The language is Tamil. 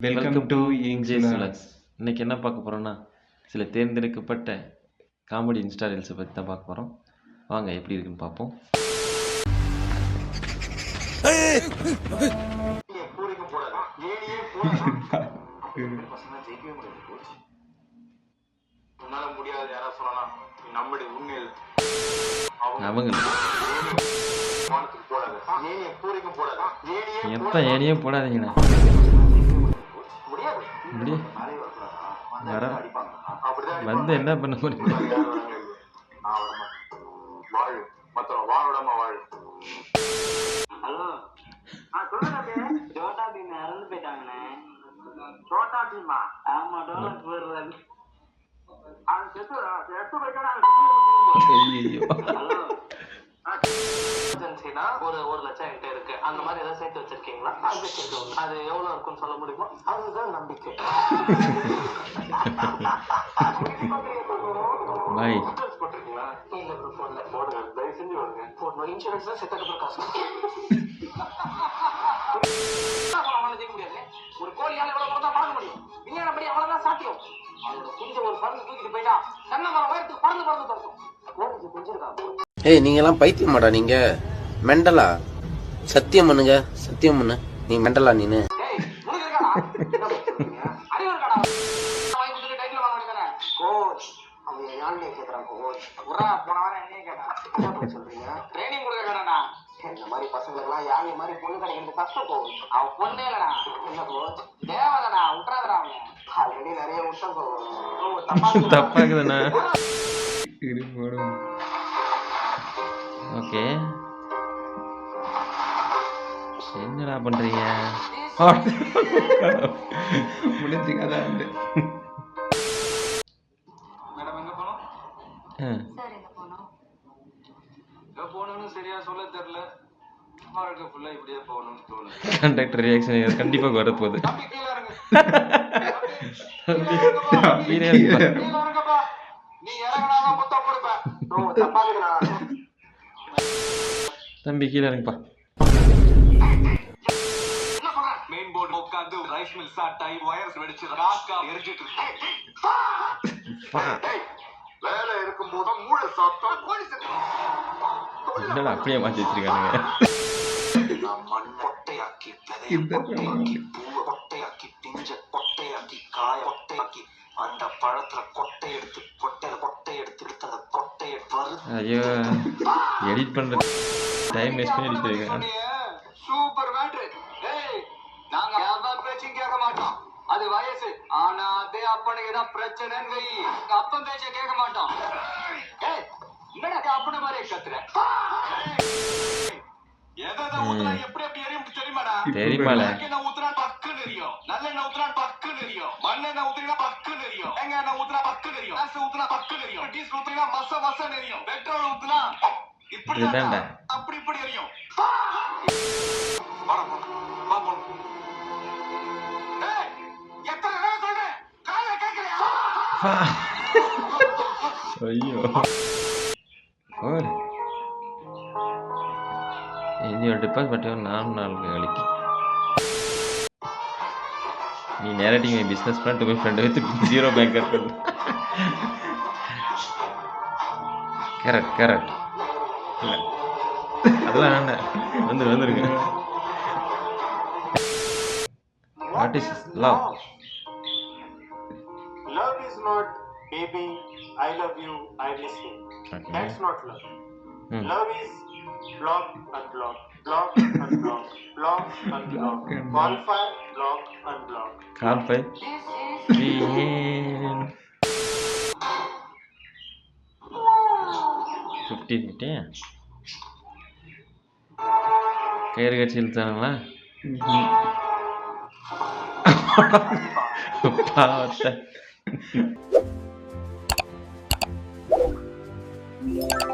Welcome to இன்ஜேஸ் vlogs. இன்னைக்கு என்ன பார்க்க போகிறோன்னா, சில தேர்ந்தெடுக்கப்பட்ட காமெடி இன்ஸ்டா ரீல்ஸை பற்றி தான் பார்க்க போகிறோம். வாங்க எப்படி இருக்குன்னு பார்ப்போம். அவங்க எப்போ ஏனியே போடாதீங்கண்ணா. வந்து என்ன பண்ண போறீங்க? ஒரு லட்சம் என்கிட்ட இருக்கு, அந்த மாதிரி ஏதாவது சேர்த்து வச்சிருக்கீங்களா? அது எவ்வளவு இருக்குன்னு சொல்ல முடியுமா? அதுதான் நம்பிக்கை. போட்டிருக்கீங்களா? போடுங்க, தயவு செஞ்சு வருங்க. போடணும். இன்சூரன்ஸ் தான் செத்தக்கப்புறம் காசு. ஜெயிக்க முடியாது. ஒரு கோழியால எவ்வளவு தான் பறக்க முடியும்? விஞ்ஞானப்படி அவ்வளவுதான் சாத்தியம். அதோட குஞ்ச ஒரு பறந்து தூக்கிட்டு போயிட்டா தென்னை மரம் உயரத்துக்கு பறந்து பறந்து தரணும். கோழிக்கு குஞ்சிருக்கா? ஏய், நீங்க எல்லாம் பைத்தியமாடா? நீங்க மெண்டலா? சத்தியம் பண்ணுங்க, சத்தியம் பண்ணு. நீ மெண்டலா? நீனு இந்த மாதிரி பசங்களுக்கெல்லாம் யானை மாதிரி பொண்ணு கிடைக்கிறது கஷ்டம். போகும் அவன் பொண்ணே இல்லடா. என்ன கோச் தேவதடா, விட்டுறாதடா. அவன் ஆல்ரெடி நிறைய விட்டம் போகும். தப்பாக்குதுண்ணா. ஓகே, என்னடா பண்றீங்க? முடிஞ்சுக்காதான். மேடம் எங்க போனோம்? போகணும்னு சரியா சொல்ல தெரியல. வாழ்க்கை ஃபுல்லா இப்படியே போகணும்னு தோணுது. கண்டக்டர் ரியாக்ஷன் கண்டிப்பா வரப்போகுது. தம்பி கீழே இறங்குப்பா. மெயின் போர்டு உட்கார்ந்து ரைஸ் மில் சாட்டாய் வயர்ஸ் வெடிச்சு காக்கா எரிஞ்சிட்டு இருக்கு. வேலை இருக்கும் போது மூளை சாப்பிட்டா கோழி செத்து. என்னடா அப்படியே மாத்தி வச்சிருக்கானுங்க. மண் பொட்டையாக்கி பொட்டையாக்கி பூவை பொட்டையாக்கி பிஞ்ச பொட்டையாக்கி காய பொட்டையாக்கி அந்த பழத்துல கொட்டை எடுத்து அந்த கொட்டையை வறுத்து. ஐயோ, எடிட் பண்ற டைம் வேஸ்ட் பண்ணி எடிட் பண்ணிருக்காங்க. Super matter. ஏய், நாங்க யாரா பேச்சும் கேட்க மாட்டோம். அது வயசு. ஆனா அதே அப்பனுக்கு ஏதாவது பிரச்சனைன்னு வை, அப்பன் பேச்ச கேட்க மாட்டோம். ஏய், என்னடா அப்பன மாதிரி கத்துற? எதை ஊத்துனா எப்படி எப்படி எரியும் தெரியுமாடா? தெரியுமால. நான் ஊத்துனா பக்குன்னு எரியும். நல்லெண்ணெய் ஊத்துனா பக்குன்னு எரியும். மண்ணெண்ணெய் ஊத்துனா பக்குன்னு எரியும். தேங்காய் ஊத்துனா பக்குன்னு எரியும். கேஸ் ஊத்துனா பக்குன்னு எரியும். டீஸ் ஊத்துனா மச எரியும். பெட்ரோல் ஊத்துனா இப்படி அப்படி இப்படி எரியும். ஐயோ, இது ஒரு டிபாசிட் 4 நாளைக்கு. நீ நேரடிங் business plan to my friend with 0 bank account. கேரட் இல்ல, அதெல்லாம் வேண்டாம். வந்துருங்க. What is love? Love is not baby I love you I miss you. Okay. That's not love. Love is block unblock, block unblock, block unblock, call file, block unblock. Call file. Real. 50 கயிறு கட்சி இழுத்தானுங்களா? பாவத்தை